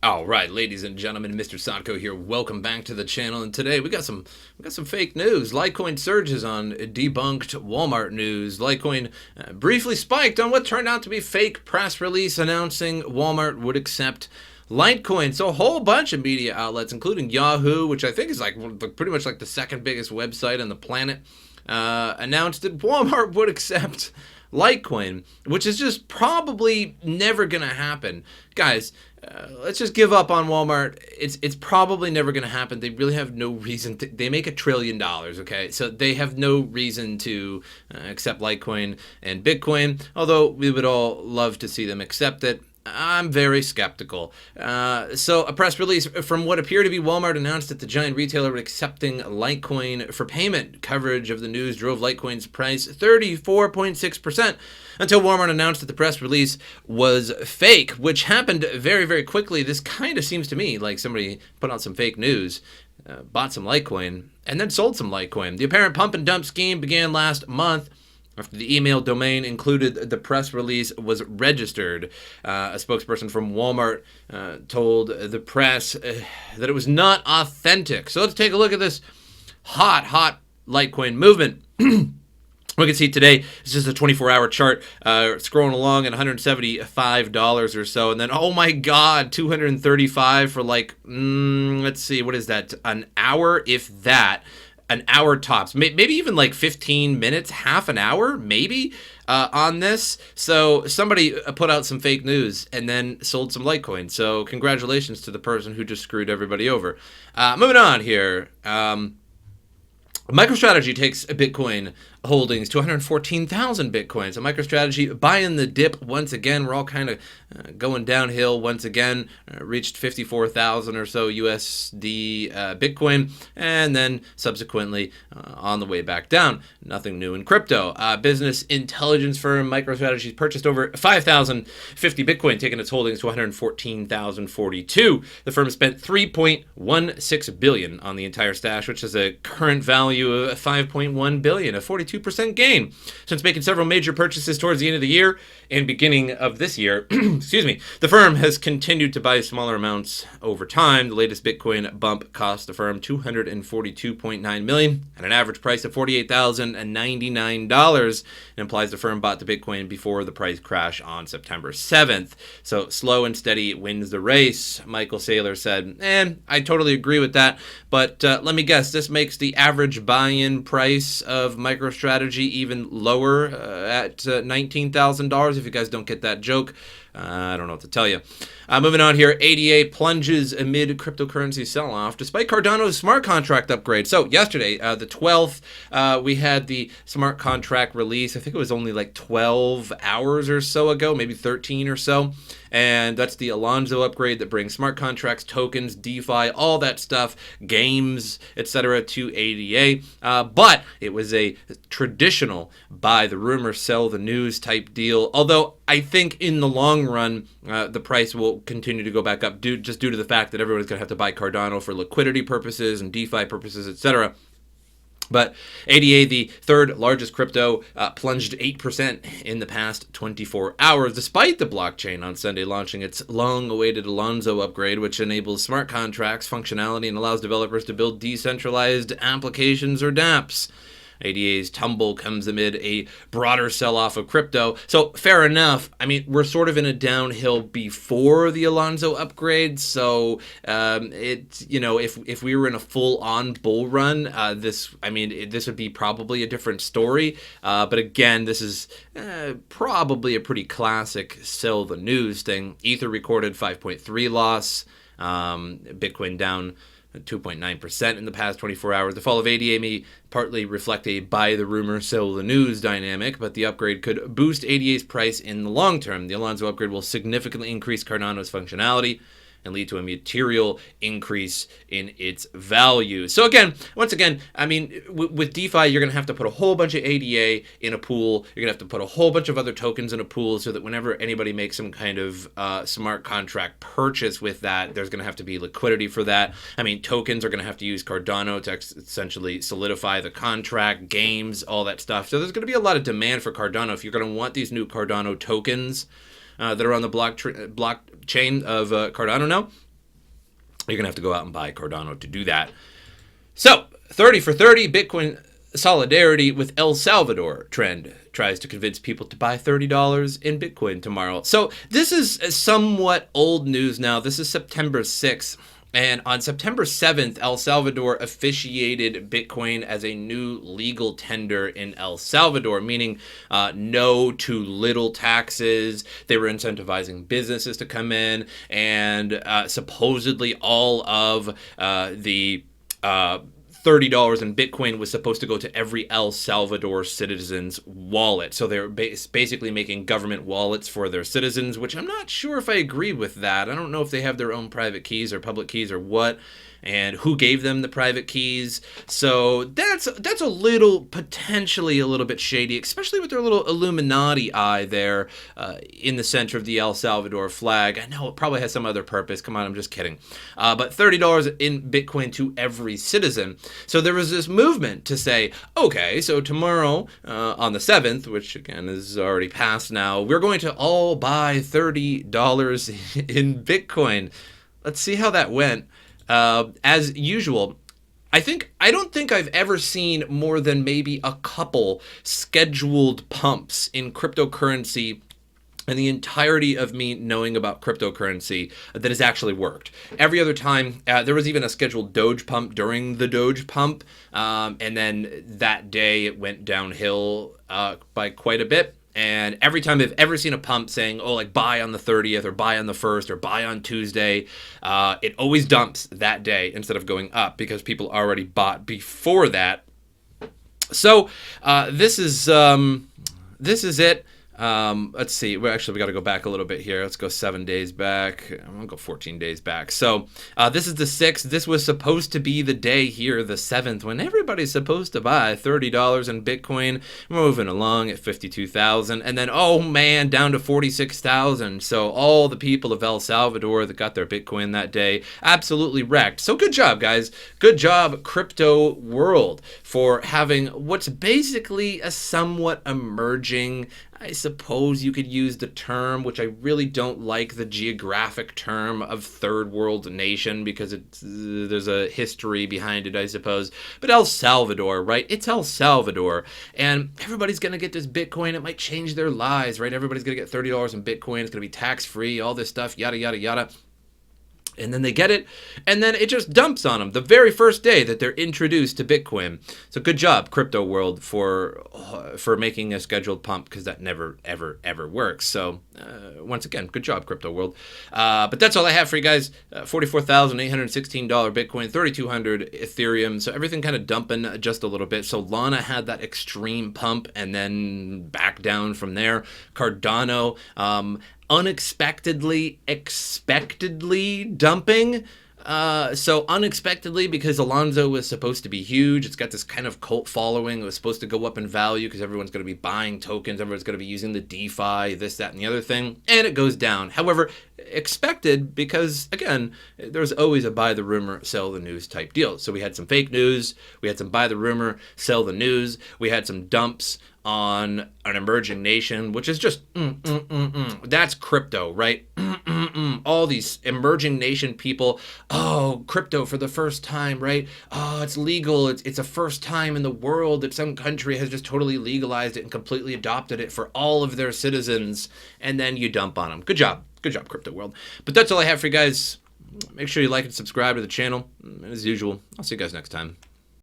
All right, ladies and gentlemen, Mr. Sadko here. Welcome back to the channel. And today we got some fake news. Litecoin surges on debunked Walmart news. Litecoin briefly spiked on what turned out to be fake press release announcing Walmart would accept Litecoin. So a whole bunch of media outlets, including Yahoo, which I think is like pretty much like the second biggest website on the planet, announced that Walmart would accept Litecoin, which is just probably never going to happen. Guys, let's just give up on Walmart. It's probably never going to happen. They really have no reason to. They make $1 trillion, okay? So they have no reason to accept Litecoin and Bitcoin, although we would all love to see them accept it. I'm very skeptical. So a press release from what appeared to be Walmart announced that the giant retailer was accepting Litecoin for payment. Coverage of the news drove Litecoin's price 34.6% until Walmart announced that the press release was fake, which happened very, very quickly. This kind of seems to me like somebody put out some fake news, bought some Litecoin, and then sold some Litecoin. The apparent pump and dump scheme began last month after the email domain included the press release was registered. A spokesperson from Walmart told the press that it was not authentic. So let's take a look at this hot Litecoin movement. We can see today, it's just a 24-hour chart, scrolling along at $175 or so, and then, oh my god, $235 for like, let's see, what is that, an hour, if that. An hour tops, maybe even like 15 minutes, half an hour, maybe, on this. So somebody put out some fake news and then sold some Litecoin. So congratulations to the person who just screwed everybody over. Moving on here. MicroStrategy takes Bitcoin holdings to 114,000 Bitcoins. So MicroStrategy buying the dip once again. We're all kind of going downhill once again. Reached 54,000 or so USD Bitcoin, and then subsequently on the way back down. Nothing new in crypto. Business intelligence firm MicroStrategy purchased over 5,050 Bitcoin, taking its holdings to 114,042. The firm spent $3.16 billion on the entire stash, which is a current value of $5.1 billion, a 42% gain. Since making several major purchases towards the end of the year and beginning of this year, excuse me, the firm has continued to buy smaller amounts over time. The latest Bitcoin bump cost the firm $242.9 million at an average price of $48,099. It implies the firm bought the Bitcoin before the price crash on September 7th. So slow and steady wins the race, Michael Saylor said. And I totally agree with that. But let me guess, this makes the average buy-in price of MicroStrategy even lower at $19,000. If you guys don't get that joke, I don't know what to tell you. Moving on here, ADA plunges amid cryptocurrency sell-off despite Cardano's smart contract upgrade. So yesterday, the 12th, we had the smart contract release. I think it was only like 12 hours or so ago, maybe 13 or so. And that's the Alonzo upgrade that brings smart contracts, tokens, DeFi, all that stuff, games, etc. to ADA. But it was a traditional buy the rumor, sell the news type deal. Although I think in the long run, the price will continue to go back up just due to the fact that everyone's going to have to buy Cardano for liquidity purposes and DeFi purposes, etc. But ADA, the third largest crypto, plunged 8% in the past 24 hours, despite the blockchain on Sunday launching its long-awaited Alonzo upgrade, which enables smart contracts functionality and allows developers to build decentralized applications or dApps. ADA's tumble comes amid a broader sell-off of crypto. So fair enough. I mean, we're sort of in a downhill before the Alonzo upgrade. So if we were in a full-on bull run, this would be probably a different story. But again, this is probably a pretty classic sell the news thing. Ether recorded 5.3 loss. Bitcoin down 2.9% in the past 24 hours. The fall of ADA may partly reflect a buy the rumor, sell the news dynamic, but the upgrade could boost ADA's price in the long term. The Alonzo upgrade will significantly increase Cardano's functionality and lead to a material increase in its value. So once again, I mean, with DeFi, you're going to have to put a whole bunch of ADA in a pool. You're going to have to put a whole bunch of other tokens in a pool so that whenever anybody makes some kind of smart contract purchase with that, there's going to have to be liquidity for that. I mean, tokens are going to have to use Cardano to essentially solidify the contract, games, all that stuff. So there's going to be a lot of demand for Cardano. If you're going to want these new Cardano tokens that are on the blockchain of Cardano now, You're going to have to go out and buy Cardano to do that. So, 30 for 30, Bitcoin solidarity with El Salvador trend tries to convince people to buy $30 in Bitcoin tomorrow. So, this is somewhat old news now. This is September 6th. And on September 7th, El Salvador officiated Bitcoin as a new legal tender in El Salvador, meaning no to little taxes. They were incentivizing businesses to come in, and supposedly all of the $30 in Bitcoin was supposed to go to every El Salvador citizen's wallet. So they're basically making government wallets for their citizens, which I'm not sure if I agree with that. I don't know if they have their own private keys or public keys or what, and who gave them the private keys. So that's a little, potentially a little bit shady, especially with their little Illuminati eye there in the center of the El Salvador flag. I know it probably has some other purpose. Come on, I'm just kidding. But $30 in Bitcoin to every citizen. So there was this movement to say, okay, so tomorrow on the 7th, which again is already past now, we're going to all buy $30 in Bitcoin. Let's see how that went. As usual, I don't think I've ever seen more than maybe a couple scheduled pumps in cryptocurrency and the entirety of me knowing about cryptocurrency that has actually worked. Every other time, there was even a scheduled Doge pump during the Doge pump, and then that day it went downhill by quite a bit. And every time I've ever seen a pump saying, oh, like buy on the 30th or buy on the 1st or buy on Tuesday, it always dumps that day instead of going up because people already bought before that. So this is it. Let's see. We got to go back a little bit here. Let's go 7 days back. I'm going to go 14 days back. So this is the 6th. This was supposed to be the day here, the 7th, when everybody's supposed to buy $30 in Bitcoin. We're moving along at 52,000. And then, oh man, down to 46,000. So all the people of El Salvador that got their Bitcoin that day absolutely wrecked. So good job, guys. Good job, crypto world, for having what's basically a somewhat emerging, I suppose you could use the term, which I really don't like the geographic term of third world nation because there's a history behind it, I suppose. But El Salvador, right? It's El Salvador. And everybody's going to get this Bitcoin. It might change their lives, right? Everybody's going to get $30 in Bitcoin. It's going to be tax-free, all this stuff, yada, yada, yada. And then they get it, and then it just dumps on them the very first day that they're introduced to Bitcoin. So good job, crypto world, for making a scheduled pump, because that never, ever, ever works. So once again, good job, crypto world. But that's all I have for you guys. $44,816 Bitcoin, 3,200 Ethereum. So everything kind of dumping just a little bit. So Lana had that extreme pump and then back down from there. Cardano, unexpectedly, expectedly dumping. So unexpectedly, because Alonzo was supposed to be huge. It's got this kind of cult following. It was supposed to go up in value because everyone's going to be buying tokens. Everyone's going to be using the DeFi, this, that, and the other thing. And it goes down. However, expected because, again, there's always a buy the rumor, sell the news type deal. So we had some fake news. We had some buy the rumor, sell the news. We had some dumps on an emerging nation, which is just, that's crypto, right? All these emerging nation people, oh, crypto for the first time, right? Oh, it's legal. It's a first time in the world that some country has just totally legalized it and completely adopted it for all of their citizens, and then you dump on them. Good job, crypto world. But that's all I have for you guys. Make sure you like and subscribe to the channel. As usual, I'll see you guys next time.